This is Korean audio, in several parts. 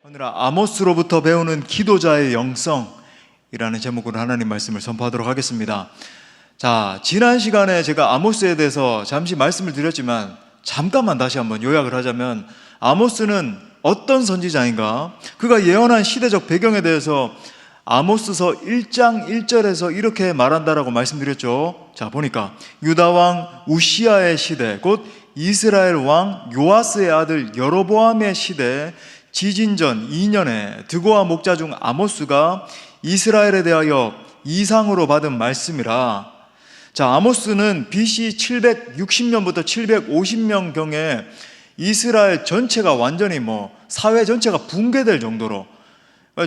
오늘 아모스로부터 배우는 기도자의 영성이라는 제목으로 하나님 말씀을 선포하도록 하겠습니다. 자, 지난 시간에 제가 아모스에 대해서 잠시 말씀을 드렸지만 잠깐만 다시 한번 요약을 하자면, 아모스는 어떤 선지자인가? 그가 예언한 시대적 배경에 대해서 아모스서 1장 1절에서 이렇게 말한다라고 말씀드렸죠. 자, 보니까 유다왕 우시아의 시대, 곧 이스라엘 왕 요아스의 아들 여로보암의 시대, 지진전 2년에 드고와 목자 중 아모스가 이스라엘에 대하여 이상으로 받은 말씀이라. 자, 아모스는 BC 760년부터 750년경에 이스라엘 전체가 완전히 사회 전체가 붕괴될 정도로,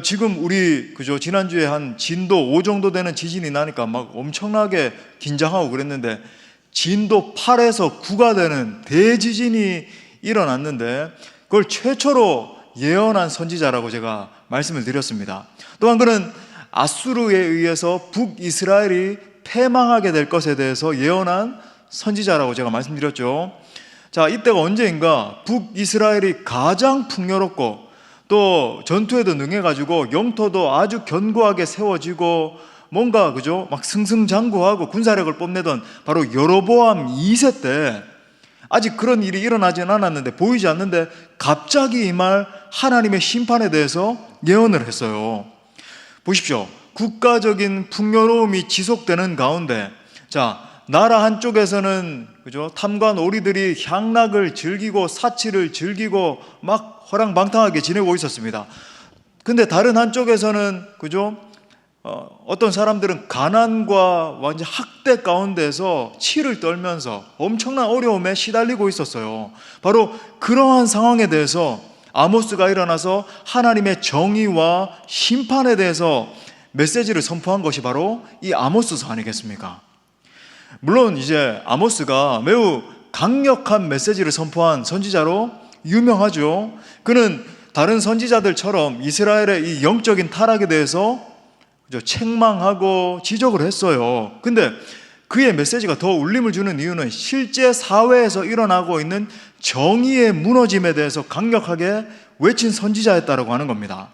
지금 우리 지난주에 한 진도 5 정도 되는 지진이 나니까 막 엄청나게 긴장하고 그랬는데, 진도 8에서 9가 되는 대지진이 일어났는데 그걸 최초로 예언한 선지자라고 제가 말씀을 드렸습니다. 또한 그는 아수르에 의해서 북이스라엘이 패망하게 될 것에 대해서 예언한 선지자라고 제가 말씀드렸죠. 자, 이때가 언제인가? 북이스라엘이 가장 풍요롭고 또 전투에도 능해가지고 영토도 아주 견고하게 세워지고 뭔가 막 승승장구하고 군사력을 뽐내던 바로 여로보암 2세 때, 아직 그런 일이 일어나진 않았는데, 보이지 않는데 갑자기 이 말 하나님의 심판에 대해서 예언을 했어요. 보십시오. 국가적인 풍요로움이 지속되는 가운데, 자, 나라 한쪽에서는 탐관오리들이 향락을 즐기고 사치를 즐기고 막 허랑방탕하게 지내고 있었습니다. 근데 다른 한쪽에서는 어떤 사람들은 가난과 완전 학대 가운데서 치를 떨면서 엄청난 어려움에 시달리고 있었어요. 바로 그러한 상황에 대해서 아모스가 일어나서 하나님의 정의와 심판에 대해서 메시지를 선포한 것이 바로 이 아모스서 아니겠습니까? 물론 이제 아모스가 매우 강력한 메시지를 선포한 선지자로 유명하죠. 그는 다른 선지자들처럼 이스라엘의 이 영적인 타락에 대해서 책망하고 지적을 했어요. 근데 그의 메시지가 더 울림을 주는 이유는 실제 사회에서 일어나고 있는 정의의 무너짐에 대해서 강력하게 외친 선지자였다라고 하는 겁니다.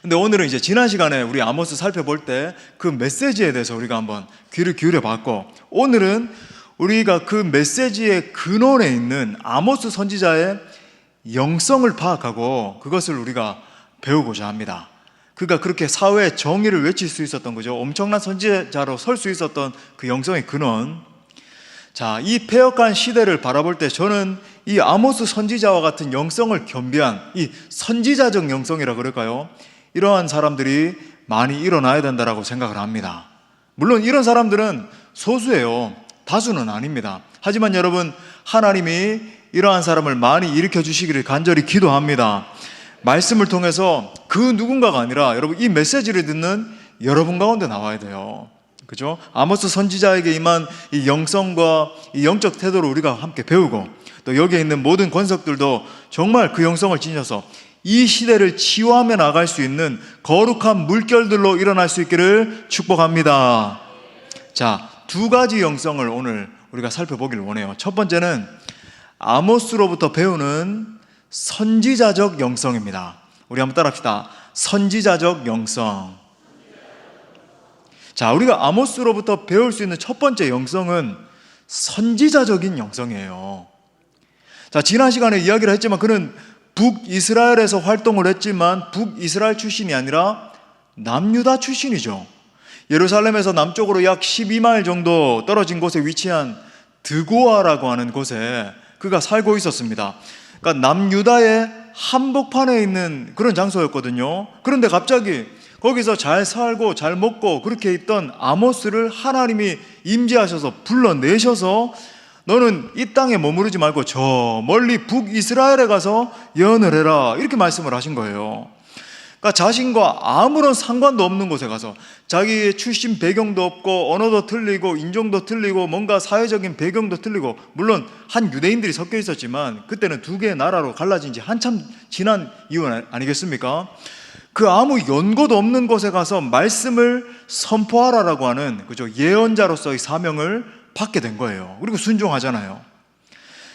근데 오늘은 이제 지난 시간에 우리 아모스 살펴볼 때 그 메시지에 대해서 우리가 한번 귀를 기울여 봤고, 오늘은 우리가 그 메시지의 근원에 있는 아모스 선지자의 영성을 파악하고 그것을 우리가 배우고자 합니다. 그가 그렇게 사회의 정의를 외칠 수 있었던 거죠. 엄청난 선지자로 설 수 있었던 그 영성의 근원. 자, 이 패역한 시대를 바라볼 때 저는 이 아모스 선지자와 같은 영성을 겸비한 이 선지자적 영성이라 그럴까요? 이러한 사람들이 많이 일어나야 된다라고 생각을 합니다. 물론 이런 사람들은 소수예요. 다수는 아닙니다. 하지만 여러분, 하나님이 이러한 사람을 많이 일으켜 주시기를 간절히 기도합니다. 말씀을 통해서 그 누군가가 아니라 여러분, 이 메시지를 듣는 여러분 가운데 나와야 돼요. 그죠? 아모스 선지자에게 임한 이 영성과 이 영적 태도를 우리가 함께 배우고, 또 여기에 있는 모든 권석들도 정말 그 영성을 지녀서 이 시대를 치유하며 나갈 수 있는 거룩한 물결들로 일어날 수 있기를 축복합니다. 자, 2가지 영성을 오늘 우리가 살펴보기를 원해요. 첫 번째는 아모스로부터 배우는 선지자적 영성입니다. 우리 한번 따라합시다. 선지자적 영성. 자, 우리가 아모스로부터 배울 수 있는 첫 번째 영성은 선지자적인 영성이에요. 자, 지난 시간에 이야기를 했지만 그는 북이스라엘에서 활동을 했지만 북이스라엘 출신이 아니라 남유다 출신이죠. 예루살렘에서 남쪽으로 약 12마일 정도 떨어진 곳에 위치한 드고아라고 하는 곳에 그가 살고 있었습니다. 그러니까 남유다의 한복판에 있는 그런 장소였거든요. 그런데 갑자기 거기서 잘 살고 잘 먹고 그렇게 있던 아모스를 하나님이 임재하셔서 불러내셔서 너는 이 땅에 머무르지 말고 저 멀리 북이스라엘에 가서 예언을 해라, 이렇게 말씀을 하신 거예요. 그러니까 자신과 아무런 상관도 없는 곳에 가서, 자기의 출신 배경도 없고 언어도 틀리고 인종도 틀리고 뭔가 사회적인 배경도 틀리고, 물론 한 유대인들이 섞여 있었지만 그때는 2개의 나라로 갈라진 지 한참 지난 이유 아니겠습니까? 그 아무 연고도 없는 곳에 가서 말씀을 선포하라라고 하는 예언자로서의 사명을 받게 된 거예요. 그리고 순종하잖아요.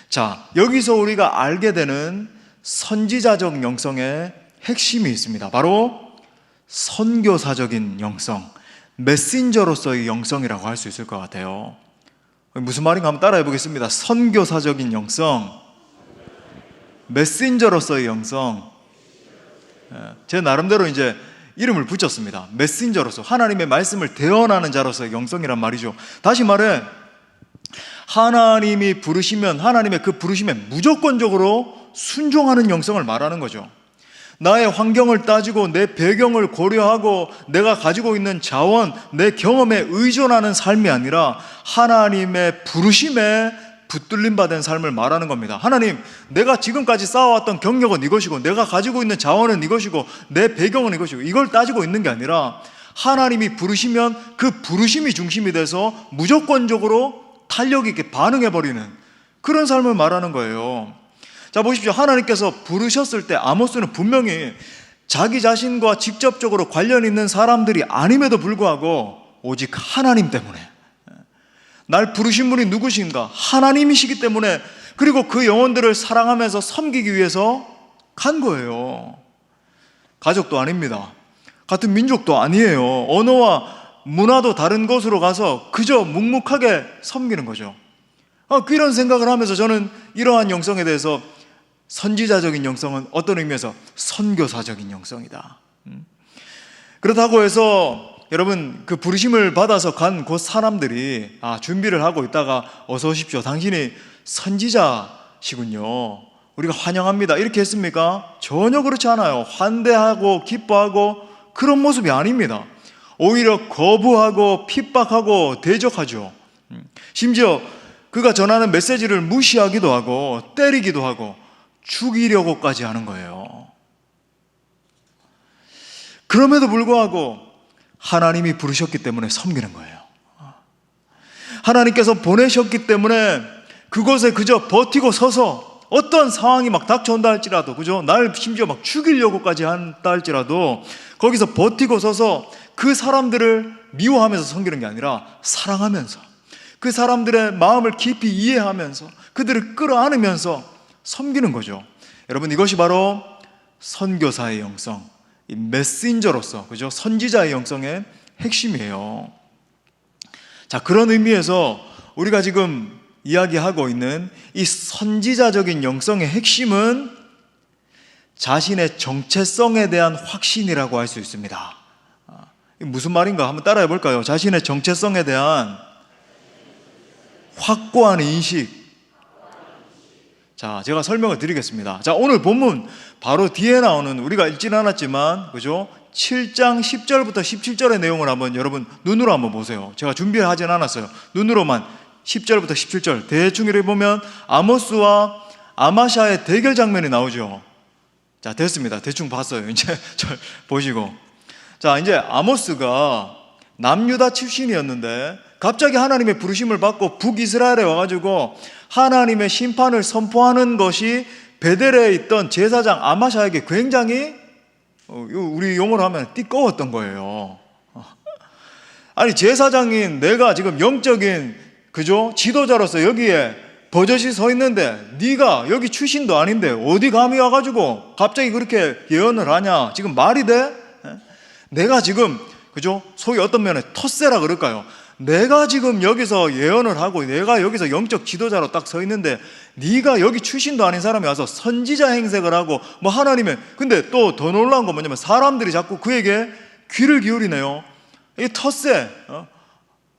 자, 여기서 우리가 알게 되는 선지자적 영성의 핵심이 있습니다. 바로 선교사적인 영성, 메신저로서의 영성이라고 할 수 있을 것 같아요. 무슨 말인가 한번 따라해 보겠습니다. 선교사적인 영성, 메신저로서의 영성. 제 나름대로 이제 이름을 붙였습니다. 메신저로서, 하나님의 말씀을 대언하는 자로서의 영성이란 말이죠. 다시 말해, 하나님이 부르시면 하나님의 그 부르심에 무조건적으로 순종하는 영성을 말하는 거죠. 나의 환경을 따지고 내 배경을 고려하고 내가 가지고 있는 자원, 내 경험에 의존하는 삶이 아니라 하나님의 부르심에 붙들림 받은 삶을 말하는 겁니다. 하나님, 내가 지금까지 쌓아왔던 경력은 이것이고 내가 가지고 있는 자원은 이것이고 내 배경은 이것이고 이걸 따지고 있는 게 아니라 하나님이 부르시면 그 부르심이 중심이 돼서 무조건적으로 탄력 있게 반응해버리는 그런 삶을 말하는 거예요. 자, 보십시오. 하나님께서 부르셨을 때 아모스는 분명히 자기 자신과 직접적으로 관련 있는 사람들이 아님에도 불구하고 오직 하나님 때문에, 날 부르신 분이 누구신가? 하나님이시기 때문에, 그리고 그 영혼들을 사랑하면서 섬기기 위해서 간 거예요. 가족도 아닙니다. 같은 민족도 아니에요. 언어와 문화도 다른 곳으로 가서 그저 묵묵하게 섬기는 거죠. 이런 생각을 하면서 저는 이러한 영성에 대해서 선지자적인 영성은 어떤 의미에서 선교사적인 영성이다. 그렇다고 해서 여러분, 그 부르심을 받아서 간 그 사람들이 준비를 하고 있다가 어서 오십시오, 당신이 선지자시군요, 우리가 환영합니다, 이렇게 했습니까? 전혀 그렇지 않아요. 환대하고 기뻐하고 그런 모습이 아닙니다. 오히려 거부하고 핍박하고 대적하죠. 심지어 그가 전하는 메시지를 무시하기도 하고 때리기도 하고 죽이려고까지 하는 거예요. 그럼에도 불구하고 하나님이 부르셨기 때문에 섬기는 거예요. 하나님께서 보내셨기 때문에 그곳에 그저 버티고 서서 어떤 상황이 막 닥쳐온다 할지라도, 그죠? 날 심지어 막 죽이려고까지 한다 할지라도 거기서 버티고 서서 그 사람들을 미워하면서 섬기는 게 아니라 사랑하면서 그 사람들의 마음을 깊이 이해하면서 그들을 끌어안으면서 섬기는 거죠. 여러분, 이것이 바로 선교사의 영성, 이 메신저로서, 그죠? 선지자의 영성의 핵심이에요. 자, 그런 의미에서 우리가 지금 이야기하고 있는 이 선지자적인 영성의 핵심은 자신의 정체성에 대한 확신이라고 할 수 있습니다. 무슨 말인가 한번 따라해 볼까요? 자신의 정체성에 대한 확고한 인식. 자, 제가 설명을 드리겠습니다. 자, 오늘 본문 바로 뒤에 나오는, 우리가 읽지는 않았지만, 그죠? 7장 10절부터 17절의 내용을 한번 여러분 눈으로 한번 보세요. 제가 준비를 하진 않았어요. 눈으로만 10절부터 17절 대충 읽어보면 아모스와 아마샤의 대결 장면이 나오죠. 자, 됐습니다. 대충 봤어요. 이제 절 보시고. 자, 이제 아모스가 남유다 출신이었는데 갑자기 하나님의 부르심을 받고 북이스라엘에 와가지고 하나님의 심판을 선포하는 것이 베델에 있던 제사장 아마샤에게 굉장히 우리 용어로 하면 띠꺼웠던 거예요. 아니, 제사장인 내가 지금 영적인, 그죠? 지도자로서 여기에 버젓이 서 있는데 네가 여기 출신도 아닌데 어디 감히 와가지고 갑자기 그렇게 예언을 하냐? 지금 말이 돼? 내가 지금, 그죠? 소위 어떤 면에 텃세라 그럴까요? 내가 지금 여기서 예언을 하고 내가 여기서 영적 지도자로 딱 서 있는데 네가 여기 출신도 아닌 사람이 와서 선지자 행색을 하고 뭐 하나님의, 근데 또 더 놀라운 건 뭐냐면 사람들이 자꾸 그에게 귀를 기울이네요. 이 텃세,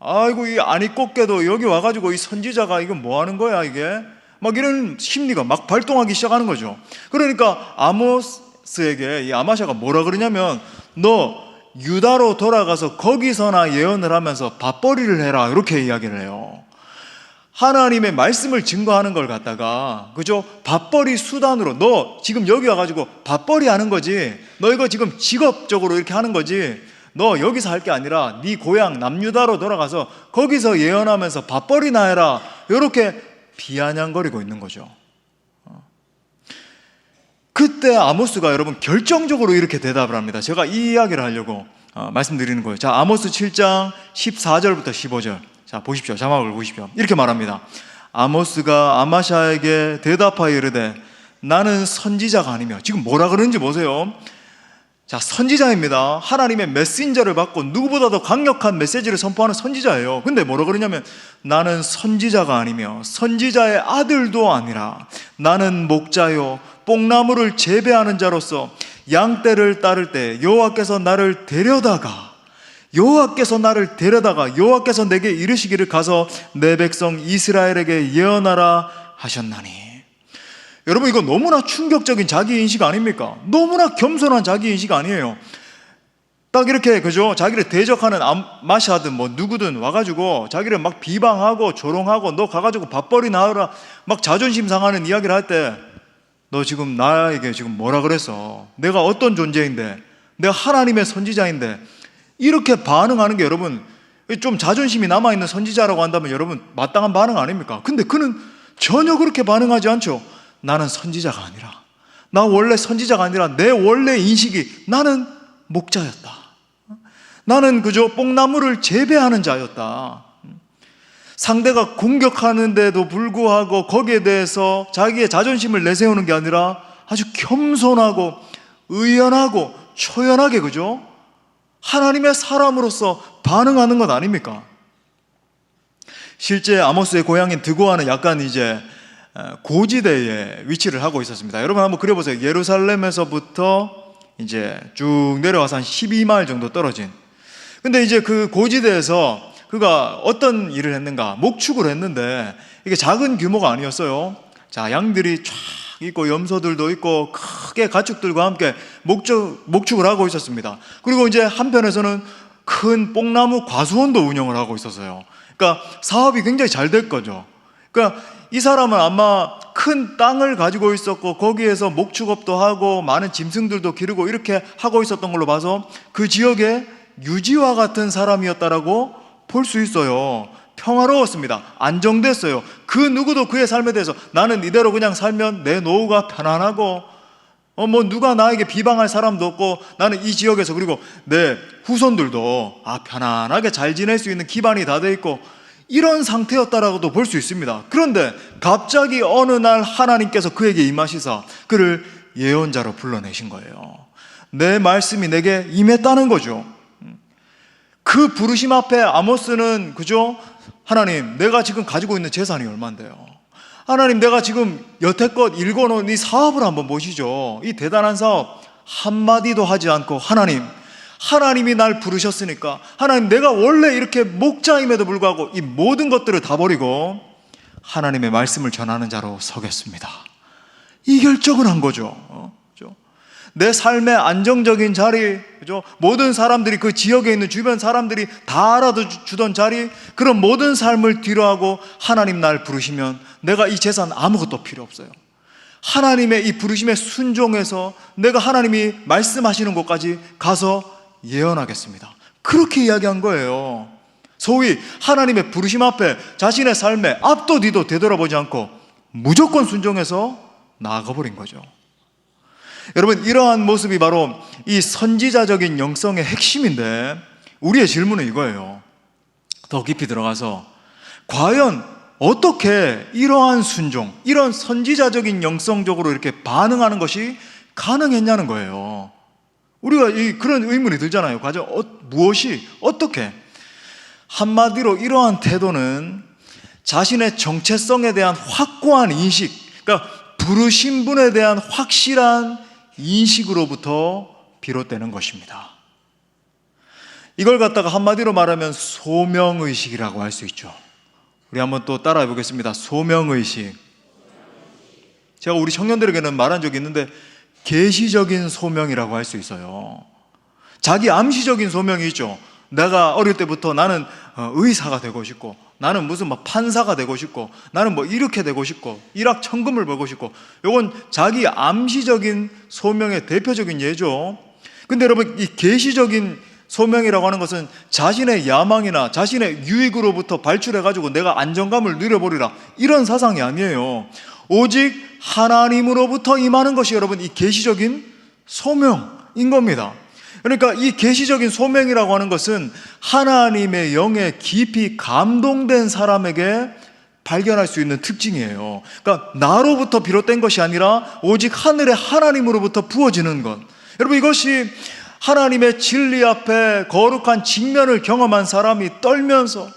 아이고 이 아니 꼽게도 여기 와가지고 이 선지자가 이건 뭐 하는 거야 이게, 막 이런 심리가 막 발동하기 시작하는 거죠. 그러니까 아모스에게 이 아마샤가 뭐라 그러냐면 너 유다로 돌아가서 거기서나 예언을 하면서 밥벌이를 해라, 이렇게 이야기를 해요. 하나님의 말씀을 증거하는 걸 갖다가, 그죠? 밥벌이 수단으로, 너 지금 여기 와가지고 밥벌이 하는 거지, 너 이거 지금 직업적으로 이렇게 하는 거지, 너 여기서 할 게 아니라 네 고향 남유다로 돌아가서 거기서 예언하면서 밥벌이나 해라, 이렇게 비아냥거리고 있는 거죠. 그때 아모스가 여러분 결정적으로 이렇게 대답을 합니다. 제가 이 이야기를 하려고 말씀드리는 거예요. 자, 아모스 7장 14절부터 15절. 자, 보십시오. 자막을 보십시오. 이렇게 말합니다. 아모스가 아마샤에게 대답하여 이르되 나는 선지자가 아니며, 지금 뭐라 그러는지 보세요. 자, 선지자입니다. 하나님의 메신저를 받고 누구보다도 강력한 메시지를 선포하는 선지자예요. 근데 뭐라 그러냐면, 나는 선지자가 아니며 선지자의 아들도 아니라 나는 목자요 뽕나무를 재배하는 자로서 양떼를 따를 때 여호와께서 나를 데려다가 여호와께서 내게 이르시기를 가서 내 백성 이스라엘에게 예언하라 하셨나니. 여러분, 이거 너무나 충격적인 자기인식 아닙니까? 너무나 겸손한 자기인식 아니에요? 딱 이렇게, 그죠? 자기를 대적하는 마샤든 뭐 누구든 와가지고 자기를 막 비방하고 조롱하고 너 가가지고 밥벌이 나으라 막 자존심 상하는 이야기를 할 때, 너 지금 나에게 지금 뭐라 그랬어? 내가 어떤 존재인데, 내가 하나님의 선지자인데, 이렇게 반응하는 게 여러분 좀 자존심이 남아있는 선지자라고 한다면 여러분 마땅한 반응 아닙니까? 근데 그는 전혀 그렇게 반응하지 않죠. 나는 선지자가 아니라, 나 원래 선지자가 아니라 내 원래 인식이 나는 목자였다. 나는 그저 뽕나무를 재배하는 자였다. 상대가 공격하는데도 불구하고 거기에 대해서 자기의 자존심을 내세우는 게 아니라 아주 겸손하고 의연하고 초연하게, 그죠? 하나님의 사람으로서 반응하는 것 아닙니까? 실제 아모스의 고향인 드고아는 약간 이제 고지대에 위치를 하고 있었습니다. 여러분 한번 그려보세요. 예루살렘에서부터 이제 쭉 내려와서 한 12마일 정도 떨어진. 근데 이제 그 고지대에서 그가 어떤 일을 했는가? 목축을 했는데 이게 작은 규모가 아니었어요. 자, 양들이 쫙 있고 염소들도 있고 크게 가축들과 함께 목축을 하고 있었습니다. 그리고 이제 한편에서는 큰 뽕나무 과수원도 운영을 하고 있었어요. 그러니까 사업이 굉장히 잘 될 거죠. 그러니까 이 사람은 아마 큰 땅을 가지고 있었고 거기에서 목축업도 하고 많은 짐승들도 기르고 이렇게 하고 있었던 걸로 봐서 그 지역에 유지와 같은 사람이었다라고 볼 수 있어요. 평화로웠습니다. 안정됐어요. 그 누구도 그의 삶에 대해서 나는 이대로 그냥 살면 내 노후가 편안하고 뭐 누가 나에게 비방할 사람도 없고 나는 이 지역에서 그리고 내 후손들도 편안하게 잘 지낼 수 있는 기반이 다 돼 있고 이런 상태였다라고도 볼 수 있습니다. 그런데 갑자기 어느 날 하나님께서 그에게 임하시사 그를 예언자로 불러내신 거예요. 내 말씀이 내게 임했다는 거죠. 그 부르심 앞에 아모스는 그죠? 하나님, 내가 지금 가지고 있는 재산이 얼만데요? 하나님, 내가 지금 여태껏 일궈놓은 이 사업을 한번 보시죠. 이 대단한 사업 한마디도 하지 않고 하나님이 날 부르셨으니까 하나님, 내가 원래 이렇게 목자임에도 불구하고 이 모든 것들을 다 버리고 하나님의 말씀을 전하는 자로 서겠습니다. 이 결정을 한 거죠. 내 삶의 안정적인 자리, 그죠? 모든 사람들이 그 지역에 있는 주변 사람들이 다 알아주던 자리, 그런 모든 삶을 뒤로하고 하나님 날 부르시면 내가 이 재산 아무것도 필요 없어요. 하나님의 이 부르심에 순종해서 내가 하나님이 말씀하시는 곳까지 가서 예언하겠습니다. 그렇게 이야기한 거예요. 소위 하나님의 부르심 앞에 자신의 삶에 앞도 뒤도 되돌아보지 않고 무조건 순종해서 나아가버린 거죠. 여러분, 이러한 모습이 바로 이 선지자적인 영성의 핵심인데 우리의 질문은 이거예요. 더 깊이 들어가서 과연 어떻게 이러한 순종, 이런 선지자적인 영성적으로 이렇게 반응하는 것이 가능했냐는 거예요. 우리가 그런 의문이 들잖아요. 과연 무엇이 어떻게? 한마디로 이러한 태도는 자신의 정체성에 대한 확고한 인식, 그러니까 부르신 분에 대한 확실한 인식으로부터 비롯되는 것입니다. 이걸 갖다가 한마디로 말하면 소명의식이라고 할 수 있죠. 우리 한번 또 따라해 보겠습니다. 소명의식. 제가 우리 청년들에게는 말한 적이 있는데 계시적인 소명이라고 할 수 있어요. 자기 암시적인 소명이 있죠. 내가 어릴 때부터 나는 의사가 되고 싶고, 나는 무슨 판사가 되고 싶고, 나는 이렇게 되고 싶고, 일확천금을 벌고 싶고, 이건 자기 암시적인 소명의 대표적인 예죠. 근데 여러분, 이 계시적인 소명이라고 하는 것은 자신의 야망이나 자신의 유익으로부터 발출해가지고 내가 안정감을 누려버리라, 이런 사상이 아니에요. 오직 하나님으로부터 임하는 것이 여러분 이 계시적인 소명인 겁니다. 그러니까 이 계시적인 소명이라고 하는 것은 하나님의 영에 깊이 감동된 사람에게 발견할 수 있는 특징이에요. 그러니까 나로부터 비롯된 것이 아니라 오직 하늘의 하나님으로부터 부어지는 것. 여러분, 이것이 하나님의 진리 앞에 거룩한 직면을 경험한 사람이 떨면서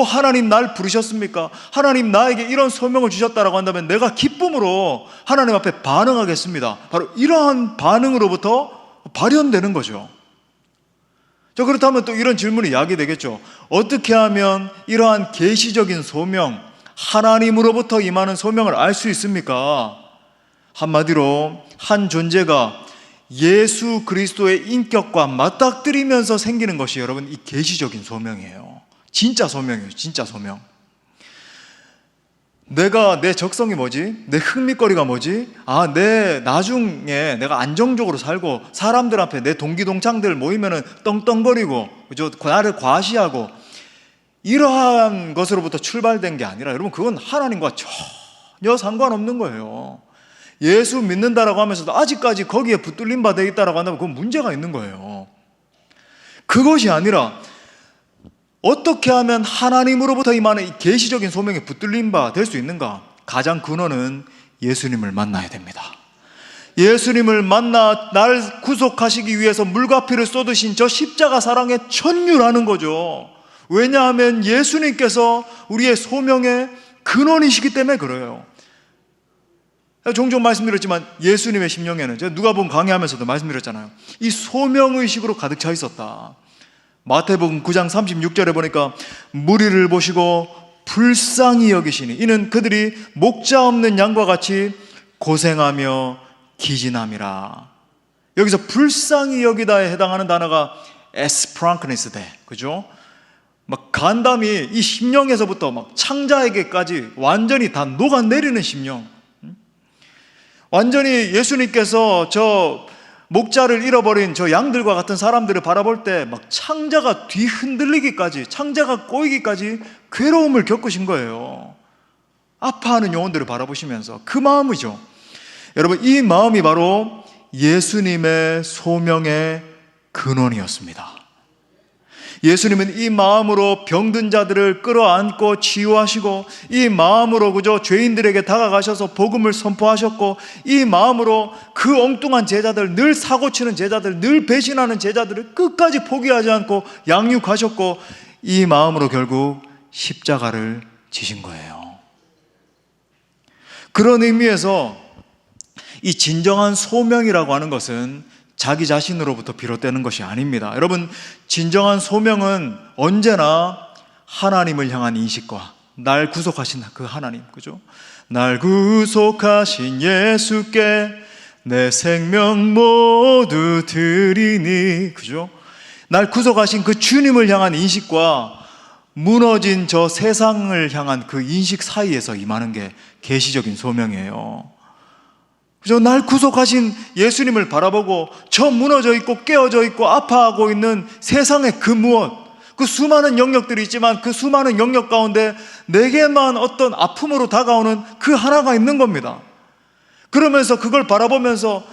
하나님 날 부르셨습니까? 하나님 나에게 이런 소명을 주셨다라고 한다면 내가 기쁨으로 하나님 앞에 반응하겠습니다. 바로 이러한 반응으로부터 발현되는 거죠. 자, 그렇다면 또 이런 질문이 야기되겠죠. 어떻게 하면 이러한 계시적인 소명, 하나님으로부터 임하는 소명을 알 수 있습니까? 한마디로 한 존재가 예수 그리스도의 인격과 맞닥뜨리면서 생기는 것이 여러분 이 계시적인 소명이에요. 진짜 소명이에요. 진짜 소명. 내 적성이 뭐지? 내 흥미거리가 뭐지? 내 나중에 내가 안정적으로 살고 사람들 앞에 내 동기동창들 모이면은 떵떵거리고 그죠? 나를 과시하고 이러한 것으로부터 출발된 게 아니라 여러분 그건 하나님과 전혀 상관없는 거예요. 예수 믿는다라고 하면서도 아직까지 거기에 붙들린 바 되어 있다라고 한다면 그건 문제가 있는 거예요. 그것이 아니라 어떻게 하면 하나님으로부터 임하는 이 계시적인 소명에 붙들린 바 될 수 있는가? 가장 근원은 예수님을 만나야 됩니다. 예수님을 만나 날 구속하시기 위해서 물과 피를 쏟으신 저 십자가 사랑에 천유라는 거죠. 왜냐하면 예수님께서 우리의 소명의 근원이시기 때문에 그래요. 종종 말씀드렸지만 예수님의 심령에는 제가 누가복음 강의하면서도 말씀드렸잖아요. 이 소명의식으로 가득 차 있었다. 마태복음 9장 36절에 보니까 무리를 보시고 불쌍히 여기시니 이는 그들이 목자 없는 양과 같이 고생하며 기진함이라. 여기서 불쌍히 여기다에 해당하는 단어가 에스프랑크니스데, 그죠? 막 간담이 이 심령에서부터 막 창자에게까지 완전히 다 녹아내리는 심령. 완전히 예수님께서 저 목자를 잃어버린 저 양들과 같은 사람들을 바라볼 때 막 창자가 뒤흔들리기까지, 창자가 꼬이기까지 괴로움을 겪으신 거예요. 아파하는 영혼들을 바라보시면서 그 마음이죠. 여러분, 이 마음이 바로 예수님의 소명의 근원이었습니다. 예수님은 이 마음으로 병든 자들을 끌어안고 치유하시고 이 마음으로 그저 죄인들에게 다가가셔서 복음을 선포하셨고 이 마음으로 그 엉뚱한 제자들, 늘 사고치는 제자들, 늘 배신하는 제자들을 끝까지 포기하지 않고 양육하셨고 이 마음으로 결국 십자가를 지신 거예요. 그런 의미에서 이 진정한 소명이라고 하는 것은 자기 자신으로부터 비롯되는 것이 아닙니다. 여러분, 진정한 소명은 언제나 하나님을 향한 인식과 날 구속하신 그 하나님, 그죠? 날 구속하신 예수께 내 생명 모두 드리니, 그죠? 날 구속하신 그 주님을 향한 인식과 무너진 저 세상을 향한 그 인식 사이에서 임하는 게 계시적인 소명이에요. 그죠? 날 구속하신 예수님을 바라보고 저 무너져 있고 깨어져 있고 아파하고 있는 세상의 그 무엇, 그 수많은 영역들이 있지만 그 수많은 영역 가운데 내게만 어떤 아픔으로 다가오는 그 하나가 있는 겁니다. 그러면서 그걸 바라보면서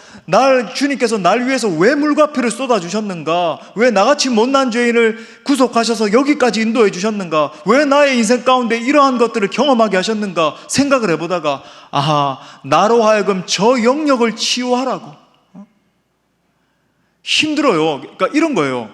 주님께서 날 위해서 왜 물과 피를 쏟아주셨는가? 왜 나같이 못난 죄인을 구속하셔서 여기까지 인도해 주셨는가? 왜 나의 인생 가운데 이러한 것들을 경험하게 하셨는가? 생각을 해보다가 나로 하여금 저 영역을 치유하라고. 힘들어요. 그러니까 이런 거예요.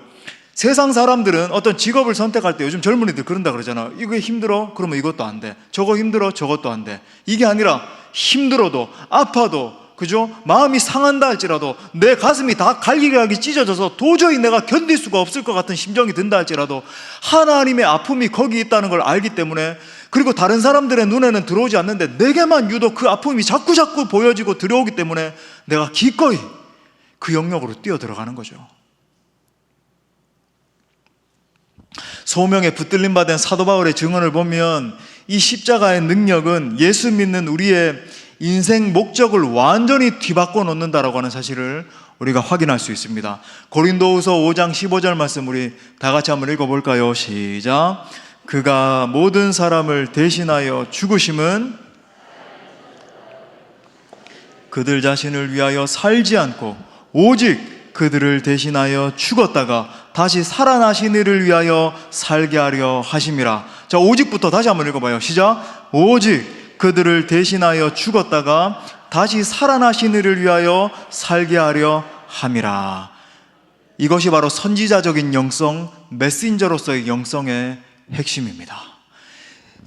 세상 사람들은 어떤 직업을 선택할 때 요즘 젊은이들 그런다 그러잖아요. 이거 힘들어? 그러면 이것도 안 돼. 저거 힘들어? 저것도 안 돼. 이게 아니라 힘들어도 아파도 그죠? 마음이 상한다 할지라도 내 가슴이 다 갈기갈기 찢어져서 도저히 내가 견딜 수가 없을 것 같은 심정이 든다 할지라도 하나님의 아픔이 거기 있다는 걸 알기 때문에, 그리고 다른 사람들의 눈에는 들어오지 않는데 내게만 유독 그 아픔이 자꾸 보여지고 들어오기 때문에 내가 기꺼이 그 영역으로 뛰어 들어가는 거죠. 소명에 붙들림 받은 사도 바울의 증언을 보면 이 십자가의 능력은 예수 믿는 우리의 인생 목적을 완전히 뒤바꿔 놓는다라고 하는 사실을 우리가 확인할 수 있습니다. 고린도후서 5장 15절 말씀 우리 다 같이 한번 읽어볼까요? 시작. 그가 모든 사람을 대신하여 죽으심은 그들 자신을 위하여 살지 않고 오직 그들을 대신하여 죽었다가 다시 살아나신 이를 위하여 살게 하려 하심이라. 자, 오직부터 다시 한번 읽어봐요. 시작. 오직 그들을 대신하여 죽었다가 다시 살아나신 이를 위하여 살게 하려 함이라. 이것이 바로 선지자적인 영성, 메신저로서의 영성의 핵심입니다.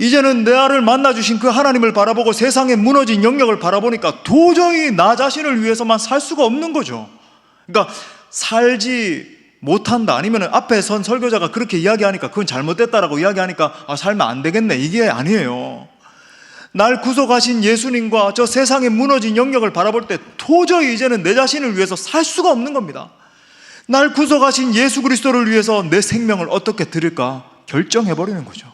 이제는 나를 만나주신 그 하나님을 바라보고 세상에 무너진 영역을 바라보니까 도저히 나 자신을 위해서만 살 수가 없는 거죠. 그러니까 살지 못한다, 아니면 앞에 선 설교자가 그렇게 이야기하니까 그건 잘못됐다라고 이야기하니까 살면 안 되겠네, 이게 아니에요. 날 구속하신 예수님과 저 세상에 무너진 영역을 바라볼 때 도저히 이제는 내 자신을 위해서 살 수가 없는 겁니다. 날 구속하신 예수 그리스도를 위해서 내 생명을 어떻게 드릴까 결정해버리는 거죠.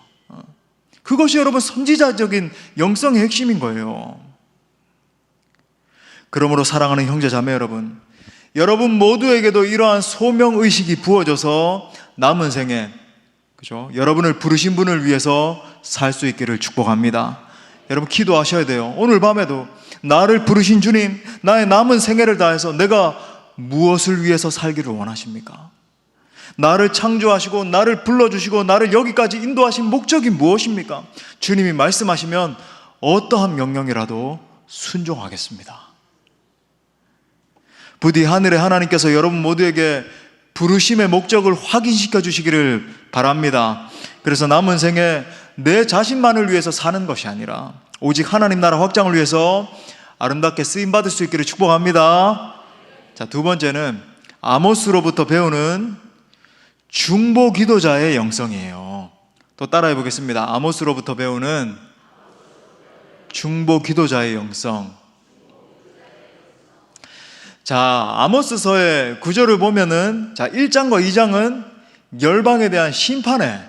그것이 여러분 선지자적인 영성의 핵심인 거예요. 그러므로 사랑하는 형제 자매 여러분, 여러분 모두에게도 이러한 소명의식이 부어져서 남은 생에, 그죠? 여러분을 부르신 분을 위해서 살 수 있기를 축복합니다. 여러분 기도하셔야 돼요. 오늘 밤에도 나를 부르신 주님, 나의 남은 생애를 다해서 내가 무엇을 위해서 살기를 원하십니까? 나를 창조하시고 나를 불러주시고 나를 여기까지 인도하신 목적이 무엇입니까? 주님이 말씀하시면 어떠한 명령이라도 순종하겠습니다. 부디 하늘의 하나님께서 여러분 모두에게 부르심의 목적을 확인시켜 주시기를 바랍니다. 그래서 남은 생에 내 자신만을 위해서 사는 것이 아니라 오직 하나님 나라 확장을 위해서 아름답게 쓰임받을 수 있기를 축복합니다. 자, 두 번째는 아모스로부터 배우는 중보 기도자의 영성이에요. 또 따라해 보겠습니다. 아모스로부터 배우는 중보 기도자의 영성. 자, 아모스서의 구절을 보면은, 자, 1장과 2장은 열방에 대한 심판의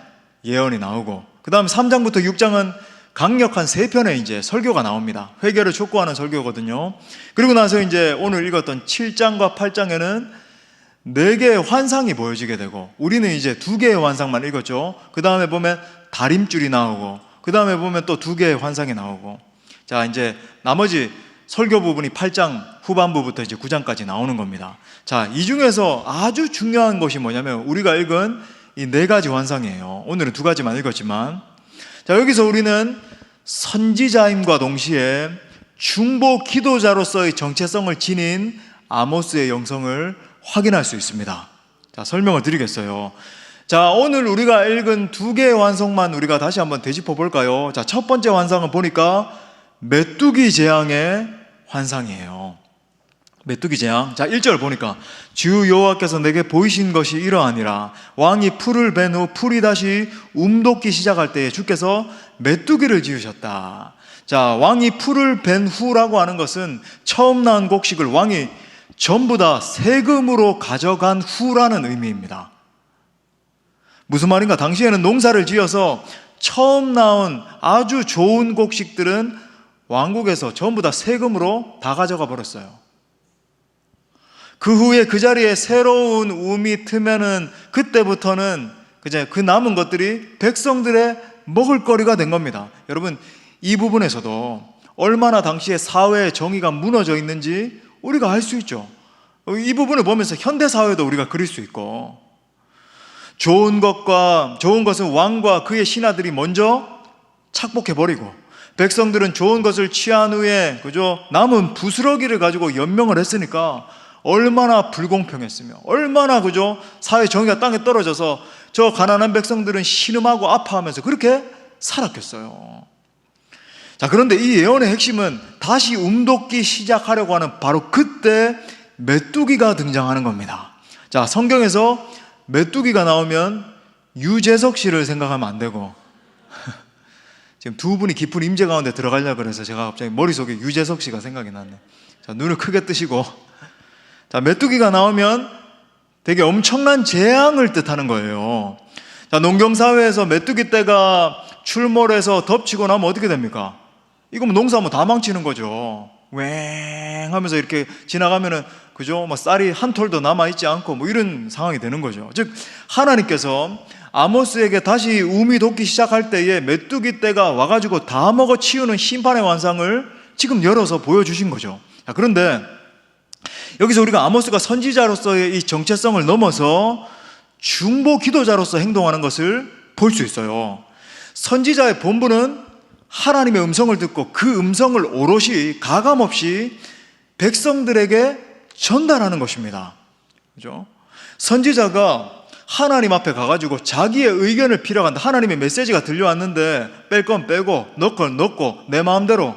예언이 나오고, 그 다음 3장부터 6장은 강력한 세 편의 이제 설교가 나옵니다. 회개를 촉구하는 설교거든요. 그리고 나서 이제 오늘 읽었던 7장과 8장에는 4개의 환상이 보여지게 되고, 우리는 이제 2개의 환상만 읽었죠. 그 다음에 보면 다림줄이 나오고, 그 다음에 보면 또 2개의 환상이 나오고, 자, 이제 나머지 설교 부분이 8장 후반부부터 이제 9장까지 나오는 겁니다. 자, 이 중에서 아주 중요한 것이 뭐냐면 우리가 읽은 이 4가지 환상이에요. 오늘은 2가지만 읽었지만, 자, 여기서 우리는 선지자임과 동시에 중보 기도자로서의 정체성을 지닌 아모스의 영성을 확인할 수 있습니다. 자, 설명을 드리겠어요. 자, 오늘 우리가 읽은 2개의 환상만 우리가 다시 한번 되짚어 볼까요? 자, 첫 번째 환상은 보니까 메뚜기 재앙의 환상이에요. 메뚜기 재앙. 자, 1절 보니까 주 여호와께서 내게 보이신 것이 이러하니라. 왕이 풀을 벤 후 풀이 다시 움돋기 시작할 때에 주께서 메뚜기를 지으셨다. 자, 왕이 풀을 벤 후라고 하는 것은 처음 낳은 곡식을 왕이 전부 다 세금으로 가져간 후라는 의미입니다. 무슨 말인가? 당시에는 농사를 지어서 처음 나온 아주 좋은 곡식들은 왕국에서 전부 다 세금으로 다 가져가 버렸어요. 그 후에 그 자리에 새로운 우음이 트면은 그때부터는 이제 그 남은 것들이 백성들의 먹을거리가 된 겁니다. 여러분, 이 부분에서도 얼마나 당시에 사회의 정의가 무너져 있는지 우리가 알 수 있죠. 이 부분을 보면서 현대 사회도 우리가 그릴 수 있고, 좋은 것은 왕과 그의 신하들이 먼저 착복해 버리고, 백성들은 좋은 것을 취한 후에 그저 남은 부스러기를 가지고 연명을 했으니까 얼마나 불공평했으며, 얼마나 그저 사회 정의가 땅에 떨어져서 저 가난한 백성들은 신음하고 아파하면서 그렇게 살았겠어요. 자, 그런데 이 예언의 핵심은 다시 움돋기 시작하려고 하는 바로 그때 메뚜기가 등장하는 겁니다. 자, 성경에서 메뚜기가 나오면 유재석 씨를 생각하면 안 되고, 지금 두 분이 깊은 임재 가운데 들어가려고 그래서 제가 갑자기 머릿속에 유재석 씨가 생각이 났네. 자, 눈을 크게 뜨시고, 자, 메뚜기가 나오면 되게 엄청난 재앙을 뜻하는 거예요. 자, 농경사회에서 메뚜기 떼가 출몰해서 덮치고 나면 어떻게 됩니까? 이거 뭐 농사하면 다 망치는 거죠. 웽 하면서 이렇게 지나가면은, 그죠? 뭐 쌀이 한 톨도 남아있지 않고 뭐 이런 상황이 되는 거죠. 즉, 하나님께서 아모스에게 다시 우음이 돋기 시작할 때에 메뚜기 떼가 와가지고 다 먹어 치우는 심판의 환상을 지금 열어서 보여주신 거죠. 자, 그런데 여기서 우리가 아모스가 선지자로서의 이 정체성을 넘어서 중보 기도자로서 행동하는 것을 볼 수 있어요. 선지자의 본분은 하나님의 음성을 듣고 그 음성을 오롯이 가감없이 백성들에게 전달하는 것입니다. 그죠? 선지자가 하나님 앞에 가가지고 자기의 의견을 필요한다. 하나님의 메시지가 들려왔는데 뺄 건 빼고 넣을 건 넣고 내 마음대로,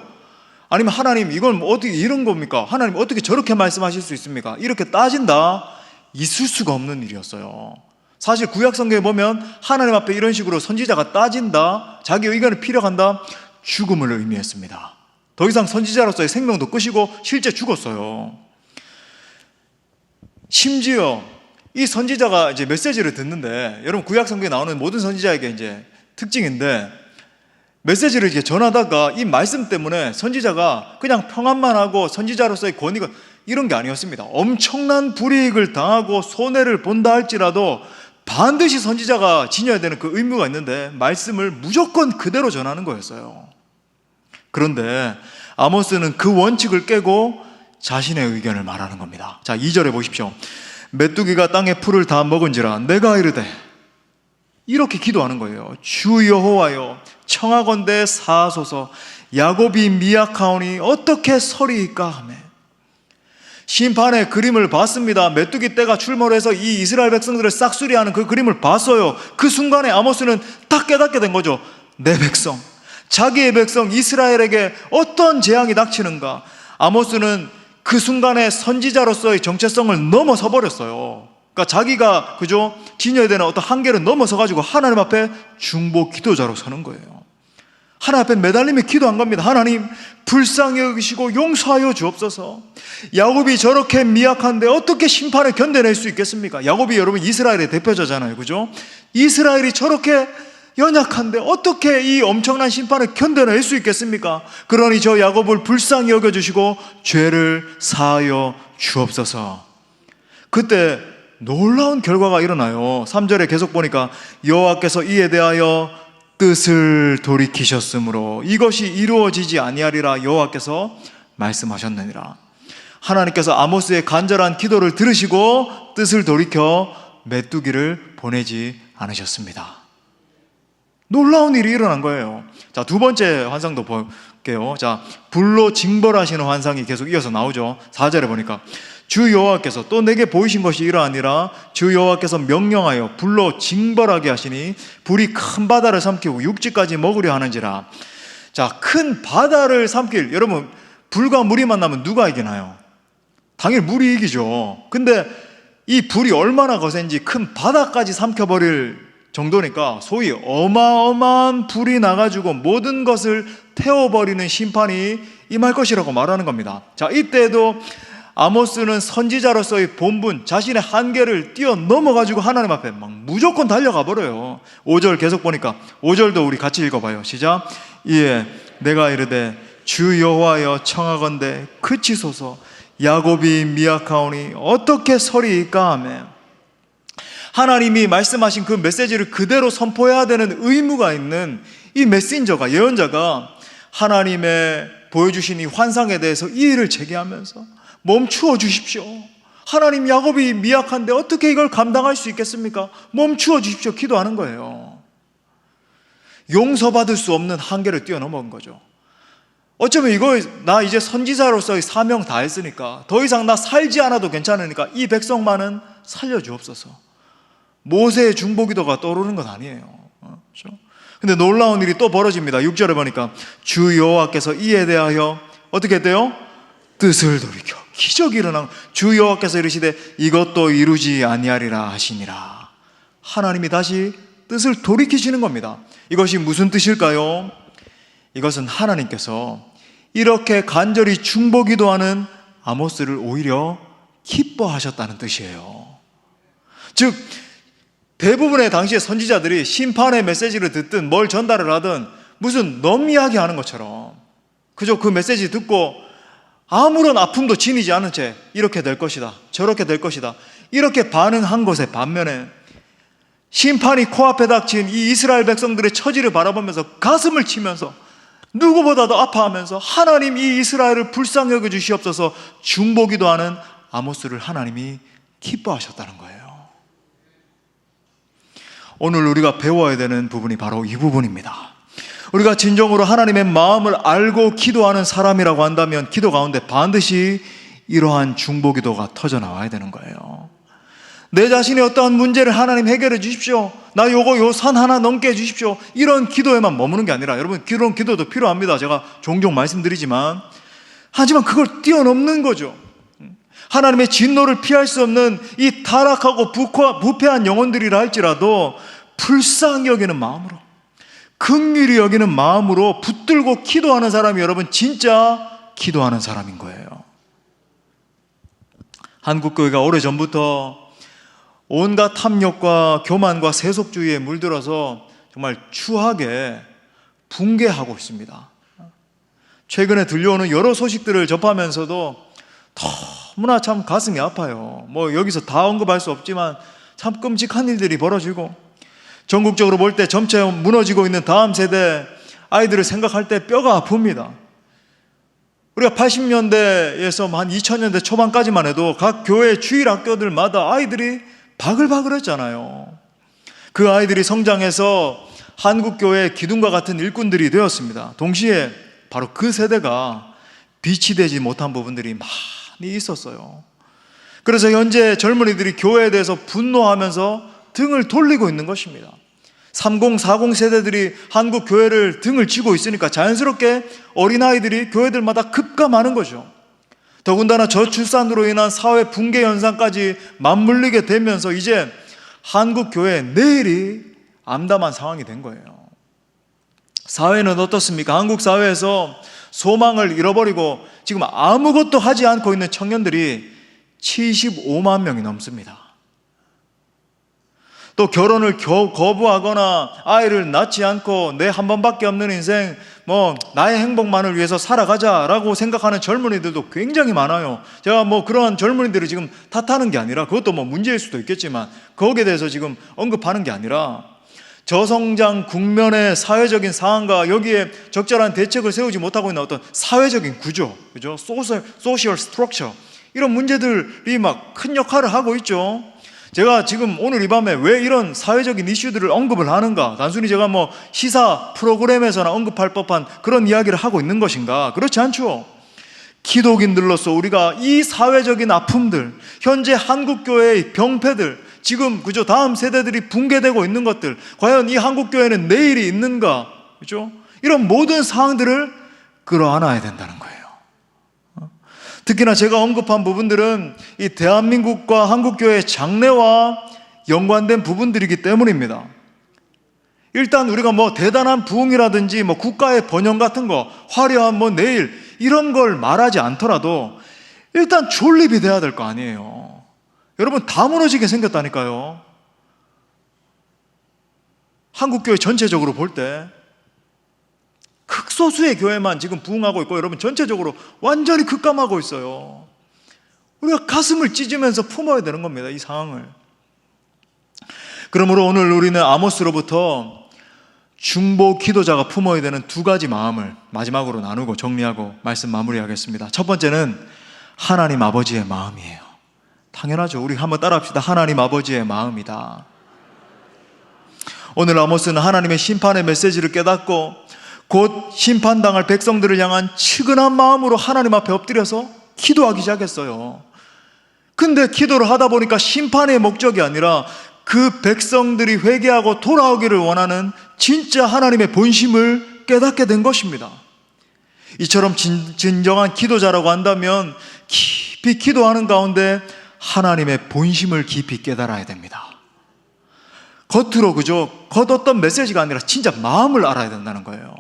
아니면 하나님 이건 어떻게 이런 겁니까? 하나님 어떻게 저렇게 말씀하실 수 있습니까? 이렇게 따진다. 있을 수가 없는 일이었어요. 사실 구약 성경에 보면 하나님 앞에 이런 식으로 선지자가 따진다, 자기 의견을 필요한다, 죽음을 의미했습니다. 더 이상 선지자로서의 생명도 끝이고 실제 죽었어요. 심지어 이 선지자가 이제 메시지를 듣는데, 여러분 구약 성경에 나오는 모든 선지자에게 이제 특징인데, 메시지를 이렇게 전하다가 이 말씀 때문에 선지자가 그냥 평안만 하고 선지자로서의 권위가 이런 게 아니었습니다. 엄청난 불이익을 당하고 손해를 본다 할지라도 반드시 선지자가 지녀야 되는 그 의무가 있는데 말씀을 무조건 그대로 전하는 거였어요. 그런데 아모스는 그 원칙을 깨고 자신의 의견을 말하는 겁니다. 자, 2절에 보십시오. 메뚜기가 땅의 풀을 다 먹은지라 내가 이르되, 이렇게 기도하는 거예요. 주 여호와여 청하건대 사하소서, 야곱이 미약하오니 어떻게 서리이까 하매. 심판의 그림을 봤습니다. 메뚜기 떼가 출몰해서 이 이스라엘 백성들을 싹쓸이하는 그 그림을 봤어요. 그 순간에 아모스는 딱 깨닫게 된 거죠. 내 백성, 자기의 백성 이스라엘에게 어떤 재앙이 닥치는가. 아모스는 그 순간에 선지자로서의 정체성을 넘어서 버렸어요. 그러니까 자기가 그죠 지녀야 되는 어떤 한계를 넘어서 가지고 하나님 앞에 중보 기도자로 서는 거예요. 하나님 앞에 매달리며 기도한 겁니다. 하나님 불쌍히 여기시고 용서하여 주옵소서. 야곱이 저렇게 미약한데 어떻게 심판을 견뎌낼 수 있겠습니까? 야곱이 여러분 이스라엘의 대표자잖아요, 그죠? 이스라엘이 저렇게 연약한데 어떻게 이 엄청난 심판을 견뎌낼 수 있겠습니까? 그러니 저 야곱을 불쌍히 여겨주시고 죄를 사하여 주옵소서. 그때 놀라운 결과가 일어나요. 3절에 계속 보니까 여호와께서 이에 대하여 뜻을 돌이키셨으므로 이것이 이루어지지 아니하리라 여호와께서 말씀하셨느니라. 하나님께서 아모스의 간절한 기도를 들으시고 뜻을 돌이켜 메뚜기를 보내지 않으셨습니다. 놀라운 일이 일어난 거예요. 자, 두 번째 환상도 볼게요. 자, 불로 징벌하시는 환상이 계속 이어서 나오죠. 4절에 보니까 주 여호와께서 또 내게 보이신 것이 이러하니라. 주 여호와께서 명령하여 불로 징벌하게 하시니 불이 큰 바다를 삼키고 육지까지 먹으려 하는지라. 자, 큰 바다를 삼킬, 여러분 불과 물이 만나면 누가 이기나요? 당연히 물이 이기죠. 근데 이 불이 얼마나 거센지 큰 바다까지 삼켜버릴 정도니까 소위 어마어마한 불이 나가지고 모든 것을 태워버리는 심판이 임할 것이라고 말하는 겁니다. 자, 이때도 아모스는 선지자로서의 본분, 자신의 한계를 뛰어넘어가지고 하나님 앞에 막 무조건 달려가 버려요. 5절 계속 보니까 5절도 우리 같이 읽어봐요. 시작. 이에 내가 이르되 주 여호와여 청하건대 그치소서, 야곱이 미약하오니 어떻게 서리이까 하며. 하나님이 말씀하신 그 메시지를 그대로 선포해야 되는 의무가 있는 이 메신저가, 예언자가 하나님의 보여주신 이 환상에 대해서 이의를 제기하면서 멈추어 주십시오. 하나님, 야곱이 미약한데 어떻게 이걸 감당할 수 있겠습니까? 멈추어 주십시오. 기도하는 거예요. 용서받을 수 없는 한계를 뛰어넘은 거죠. 어쩌면 이거 나 이제 선지자로서의 사명 다 했으니까 더 이상 나 살지 않아도 괜찮으니까 이 백성만은 살려주옵소서. 모세의 중보기도가 떠오르는 건 아니에요. 그렇죠? 근데 놀라운 일이 또 벌어집니다. 6절에 보니까 주 여호와께서 이에 대하여 어떻게 돼요? 뜻을 돌이켜. 기적이 일어난, 주 여호와께서 이르시되 이것도 이루지 아니하리라 하시니라. 하나님이 다시 뜻을 돌이키시는 겁니다. 이것이 무슨 뜻일까요? 이것은 하나님께서 이렇게 간절히 중보기도하는 아모스를 오히려 기뻐하셨다는 뜻이에요. 즉 대부분의 당시의 선지자들이 심판의 메시지를 듣든 뭘 전달을 하든 무슨 넘이야기 하는 것처럼 그저 그 메시지 듣고 아무런 아픔도 지니지 않은 채 이렇게 될 것이다, 저렇게 될 것이다, 이렇게 반응한 것에 반면에 심판이 코앞에 닥친 이 이스라엘 백성들의 처지를 바라보면서 가슴을 치면서 누구보다도 아파하면서 하나님 이 이스라엘을 불쌍히 여겨 주시옵소서 중보기도하는 아모스를 하나님이 기뻐하셨다는 거예요. 오늘 우리가 배워야 되는 부분이 바로 이 부분입니다. 우리가 진정으로 하나님의 마음을 알고 기도하는 사람이라고 한다면 기도 가운데 반드시 이러한 중보기도가 터져 나와야 되는 거예요. 내 자신의 어떠한 문제를 하나님 해결해 주십시오. 나 요 산 하나 넘게 해 주십시오. 이런 기도에만 머무는 게 아니라, 여러분, 그런 기도도 필요합니다. 제가 종종 말씀드리지만, 하지만 그걸 뛰어넘는 거죠. 하나님의 진노를 피할 수 없는 이 타락하고 부패한 영혼들이라 할지라도 불쌍히 여기는 마음으로, 긍휼히 여기는 마음으로 붙들고 기도하는 사람이 여러분 진짜 기도하는 사람인 거예요. 한국교회가 오래전부터 온갖 탐욕과 교만과 세속주의에 물들어서 정말 추하게 붕괴하고 있습니다. 최근에 들려오는 여러 소식들을 접하면서도 너무나 참 가슴이 아파요. 뭐 여기서 다 언급할 수 없지만 참 끔찍한 일들이 벌어지고, 전국적으로 볼 때 점차 무너지고 있는 다음 세대 아이들을 생각할 때 뼈가 아픕니다. 우리가 80년대에서 한 2000년대 초반까지만 해도 각 교회 주일 학교들마다 아이들이 바글바글했잖아요. 그 아이들이 성장해서 한국교회의 기둥과 같은 일꾼들이 되었습니다. 동시에 바로 그 세대가 빛이 되지 못한 부분들이 많이 있었어요. 그래서 현재 젊은이들이 교회에 대해서 분노하면서 등을 돌리고 있는 것입니다. 30, 40 세대들이 한국 교회를 등을 쥐고 있으니까 자연스럽게 어린아이들이 교회들마다 급감하는 거죠. 더군다나 저출산으로 인한 사회 붕괴 현상까지 맞물리게 되면서 이제 한국 교회 내일이 암담한 상황이 된 거예요. 사회는 어떻습니까? 한국 사회에서 소망을 잃어버리고 지금 아무것도 하지 않고 있는 청년들이 75만 명이 넘습니다. 또 결혼을 거부하거나 아이를 낳지 않고 내 한 번밖에 없는 인생, 나의 행복만을 위해서 살아가자라고 생각하는 젊은이들도 굉장히 많아요. 제가 그러한 젊은이들을 지금 탓하는 게 아니라, 그것도 문제일 수도 있겠지만 거기에 대해서 지금 언급하는 게 아니라, 저성장 국면의 사회적인 상황과 여기에 적절한 대책을 세우지 못하고 있는 어떤 사회적인 구조, 그죠? 소셜 스트럭처, 이런 문제들이 큰 역할을 하고 있죠. 제가 지금 오늘 이 밤에 왜 이런 사회적인 이슈들을 언급을 하는가? 단순히 제가 시사 프로그램에서나 언급할 법한 그런 이야기를 하고 있는 것인가? 그렇지 않죠. 기독인들로서 우리가 이 사회적인 아픔들, 현재 한국교회의 병폐들, 지금 그죠? 다음 세대들이 붕괴되고 있는 것들, 과연 이 한국교회는 내일이 있는가? 그죠? 이런 모든 사항들을 끌어안아야 된다는 거예요. 특히나 제가 언급한 부분들은 이 대한민국과 한국교회의 장래와 연관된 부분들이기 때문입니다. 일단 우리가 대단한 부흥이라든지 국가의 번영 같은 거, 화려한 내일 이런 걸 말하지 않더라도 일단 존립이 돼야 될 거 아니에요. 여러분, 다 무너지게 생겼다니까요. 한국교회 전체적으로 볼 때 극소수의 교회만 지금 부흥하고 있고, 여러분 전체적으로 완전히 급감하고 있어요. 우리가 가슴을 찢으면서 품어야 되는 겁니다, 이 상황을. 그러므로 오늘 우리는 아모스로부터 중보 기도자가 품어야 되는 두 가지 마음을 마지막으로 나누고 정리하고 말씀 마무리하겠습니다. 첫 번째는 하나님 아버지의 마음이에요. 당연하죠. 우리 한번 따라합시다. 하나님 아버지의 마음이다. 오늘 아모스는 하나님의 심판의 메시지를 깨닫고 곧 심판당할 백성들을 향한 측은한 마음으로 하나님 앞에 엎드려서 기도하기 시작했어요. 근데 기도를 하다 보니까 심판의 목적이 아니라 그 백성들이 회개하고 돌아오기를 원하는 진짜 하나님의 본심을 깨닫게 된 것입니다. 이처럼 진정한 기도자라고 한다면 깊이 기도하는 가운데 하나님의 본심을 깊이 깨달아야 됩니다. 겉으로 그저 겉어떤 메시지가 아니라 진짜 마음을 알아야 된다는 거예요.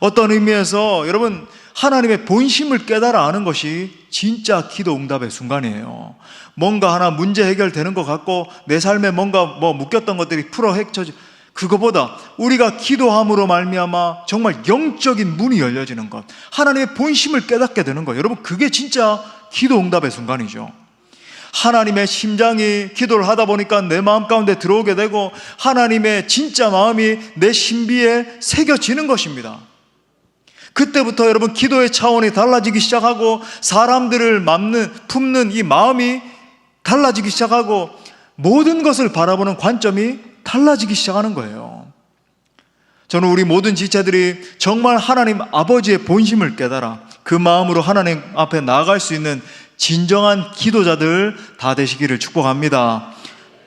어떤 의미에서 여러분, 하나님의 본심을 깨달아 아는 것이 진짜 기도 응답의 순간이에요. 뭔가 하나 문제 해결되는 것 같고 내 삶에 뭔가 묶였던 것들이 풀어 헤쳐지, 그거보다 우리가 기도함으로 말미암아 정말 영적인 문이 열려지는 것, 하나님의 본심을 깨닫게 되는 것, 여러분 그게 진짜 기도 응답의 순간이죠. 하나님의 심장이 기도를 하다 보니까 내 마음 가운데 들어오게 되고 하나님의 진짜 마음이 내 신비에 새겨지는 것입니다. 그때부터 여러분 기도의 차원이 달라지기 시작하고 사람들을 품는 이 마음이 달라지기 시작하고 모든 것을 바라보는 관점이 달라지기 시작하는 거예요. 저는 우리 모든 지체들이 정말 하나님 아버지의 본심을 깨달아 그 마음으로 하나님 앞에 나아갈 수 있는 진정한 기도자들 다 되시기를 축복합니다.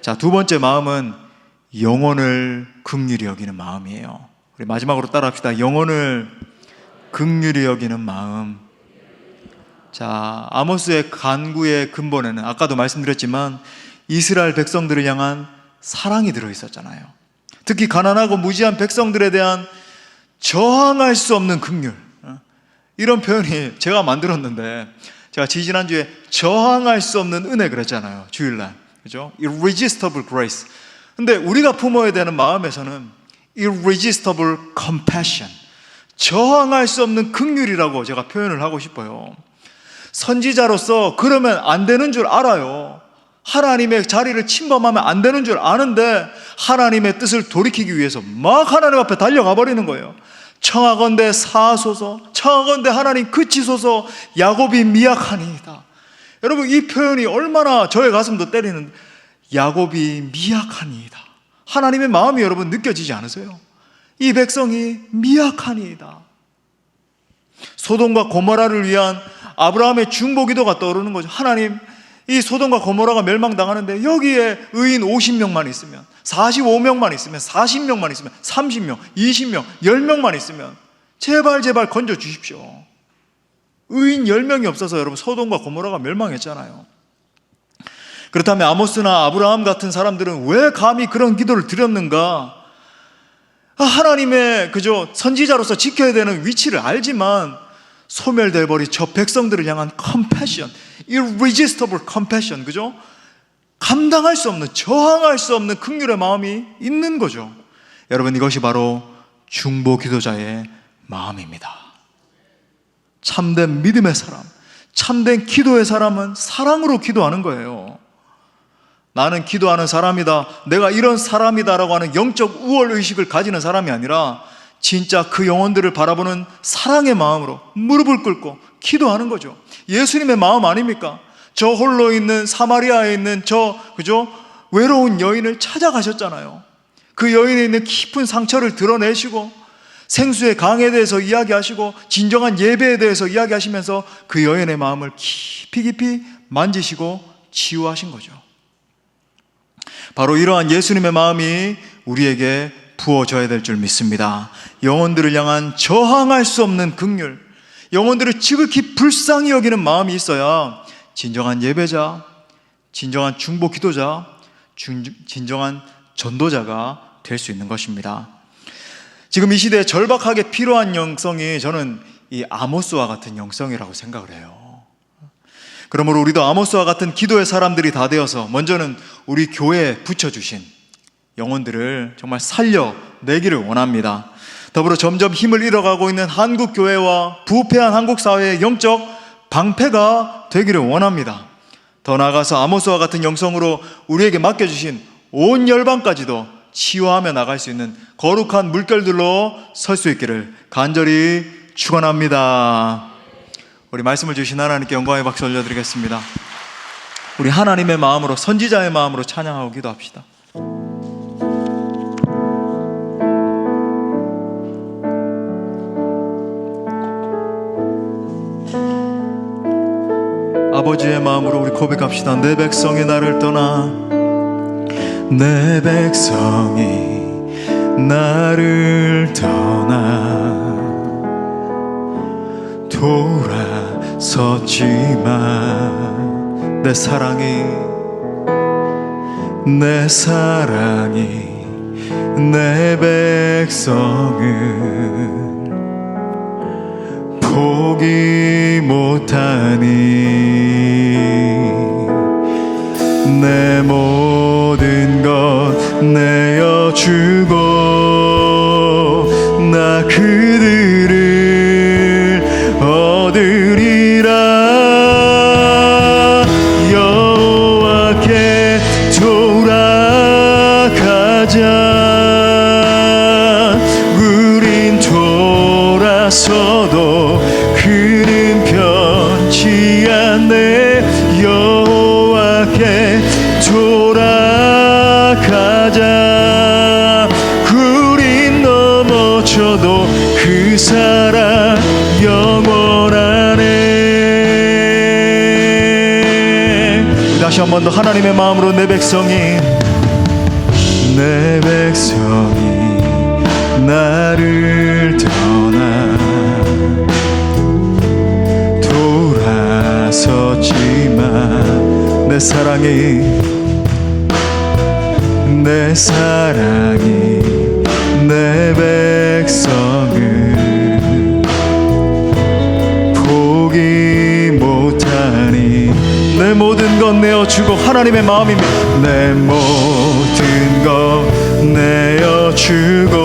자, 두 번째 마음은 영혼을 긍휼히 여기는 마음이에요. 우리 마지막으로 따라합시다. 영혼을 긍휼히 여기는 마음. 자, 아모스의 간구의 근본에는 아까도 말씀드렸지만 이스라엘 백성들을 향한 사랑이 들어있었잖아요. 특히 가난하고 무지한 백성들에 대한 저항할 수 없는 긍휼, 이런 표현이 제가 만들었는데, 제가 지지난주에 저항할 수 없는 은혜 그랬잖아요, 주일날. 그죠? Irresistible grace. 근데 우리가 품어야 되는 마음에서는 Irresistible compassion, 저항할 수 없는 긍휼이라고 제가 표현을 하고 싶어요. 선지자로서 그러면 안 되는 줄 알아요. 하나님의 자리를 침범하면 안 되는 줄 아는데 하나님의 뜻을 돌이키기 위해서 막 하나님 앞에 달려가 버리는 거예요. 청하건대 사하소서, 청하건대 하나님 그치소서, 야곱이 미약하니이다. 여러분, 이 표현이 얼마나 저의 가슴도 때리는, 야곱이 미약하니이다. 하나님의 마음이 여러분 느껴지지 않으세요? 이 백성이 미약하니이다. 소돔과 고모라를 위한 아브라함의 중보기도가 떠오르는 거죠. 하나님, 이 소돔과 고모라가 멸망당하는데 여기에 의인 50명만 있으면, 45명만 있으면, 40명만 있으면, 30명, 20명, 10명만 있으면 제발 건져 주십시오. 의인 10명이 없어서 여러분 소돔과 고모라가 멸망했잖아요. 그렇다면 아모스나 아브라함 같은 사람들은 왜 감히 그런 기도를 드렸는가? 하나님의 그저 선지자로서 지켜야 되는 위치를 알지만 소멸돼 버린 저 백성들을 향한 compassion, irresistible compassion, 그죠? 감당할 수 없는, 저항할 수 없는 긍휼의 마음이 있는 거죠. 여러분, 이것이 바로 중보 기도자의 마음입니다. 참된 믿음의 사람, 참된 기도의 사람은 사랑으로 기도하는 거예요. 나는 기도하는 사람이다, 내가 이런 사람이다라고 하는 영적 우월 의식을 가지는 사람이 아니라 진짜 그 영혼들을 바라보는 사랑의 마음으로 무릎을 꿇고 기도하는 거죠. 예수님의 마음 아닙니까? 저 홀로 있는 사마리아에 있는 그죠? 외로운 여인을 찾아가셨잖아요. 그 여인에 있는 깊은 상처를 드러내시고 생수의 강에 대해서 이야기하시고 진정한 예배에 대해서 이야기하시면서 그 여인의 마음을 깊이 만지시고 치유하신 거죠. 바로 이러한 예수님의 마음이 우리에게 부어져야 될 줄 믿습니다. 영혼들을 향한 저항할 수 없는 긍휼, 영혼들을 지극히 불쌍히 여기는 마음이 있어야 진정한 예배자, 진정한 중보 기도자, 진정한 전도자가 될 수 있는 것입니다. 지금 이 시대에 절박하게 필요한 영성이 저는 이 아모스와 같은 영성이라고 생각을 해요. 그러므로 우리도 아모스와 같은 기도의 사람들이 다 되어서 먼저는 우리 교회에 붙여주신 영혼들을 정말 살려내기를 원합니다. 더불어 점점 힘을 잃어가고 있는 한국 교회와 부패한 한국 사회의 영적 방패가 되기를 원합니다. 더 나아가서 아모스와 같은 영성으로 우리에게 맡겨주신 온 열방까지도 치유하며 나갈 수 있는 거룩한 물결들로 설 수 있기를 간절히 축원합니다. 우리 말씀을 주신 하나님께 영광의 박수 올려드리겠습니다. 우리 하나님의 마음으로, 선지자의 마음으로 찬양하고 기도합시다. 아버지의 마음으로 우리 고백합시다. 내 백성이 나를 떠나, 내 백성이 나를 떠나 돌아섰지만 내 사랑이 내 백성을 포기 못하니 내 모든 것 내어주고 나 그들을 얻으리라. 여호와께 돌아가자. 우린 돌아서도 그는 변치 않네. 여호와께 돌아가자. 한 번 더 하나님의 마음으로 내 백성이 나를 떠나 돌아섰지만 내 사랑이 내 백성을 포기 못하니 내 모든 것 내어주고 하나님의 마음입니다. 내 모든 것 내어주고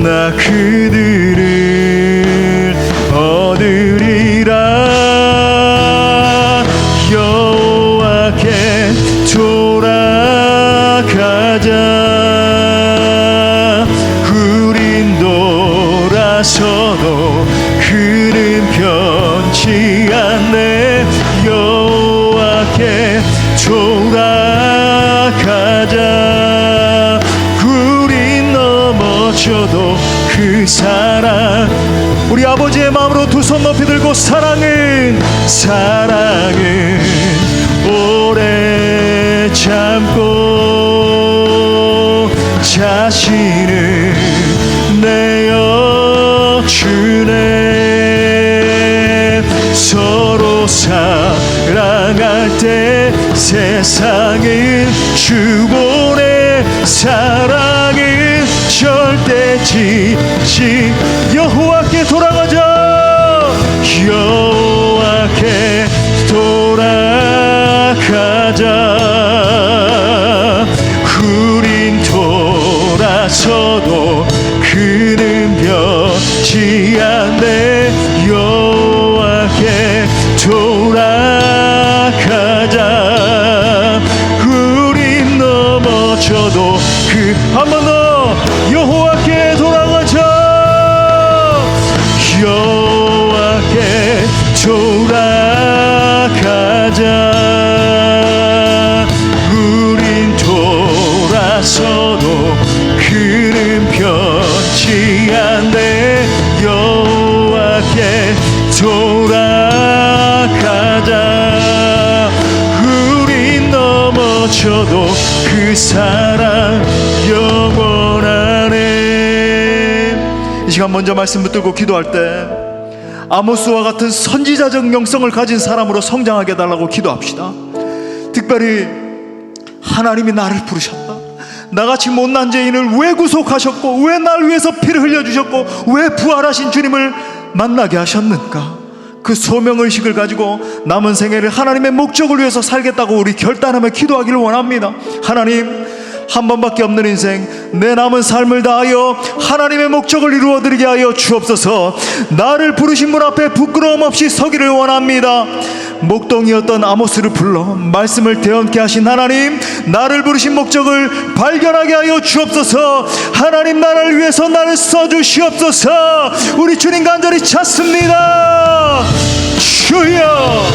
나 그들을 얻으리라. 여호와께 돌아가자. 우린 돌아서도 그는 변치 않네. 여호와께 돌아가자. 우린 넘어져도 그 사랑, 우리 아버지의 마음으로 두 손 높이 들고 사랑은 오래 참고 자신을 내어주네. 서로 사랑할 때 세상은 주보내. 사랑은 절대 지지. 여호와께 돌아가자. 여호와께 돌아가자. 우린 돌아서도 그는 변치 않네. 여호와께 돌아가자. 우린 넘어져도 한 번 더 여호와께 돌아가자. 여호와께 돌아가자. 우린 돌아서도 그는 변치 않네. 여호와께 돌아가자. 우린 넘어져도 그 사랑 영원하네. 이 시간 먼저 말씀 붙들고 기도할 때 아모스와 같은 선지자적 영성을 가진 사람으로 성장하게 해달라고 기도합시다. 특별히 하나님이 나를 부르셨다. 나같이 못난 죄인을 왜 구속하셨고 왜 날 위해서 피를 흘려주셨고 왜 부활하신 주님을 만나게 하셨는가. 그 소명의식을 가지고 남은 생애를 하나님의 목적을 위해서 살겠다고 우리 결단하며 기도하기를 원합니다. 하나님, 한 번밖에 없는 인생, 내 남은 삶을 다하여 하나님의 목적을 이루어드리게 하여 주옵소서. 나를 부르신 분 앞에 부끄러움 없이 서기를 원합니다. 목동이었던 아모스를 불러 말씀을 대언케 하신 하나님, 나를 부르신 목적을 발견하게 하여 주옵소서. 하나님, 나를 위해서 나를 써주시옵소서. 우리 주님 간절히 찾습니다. 주여.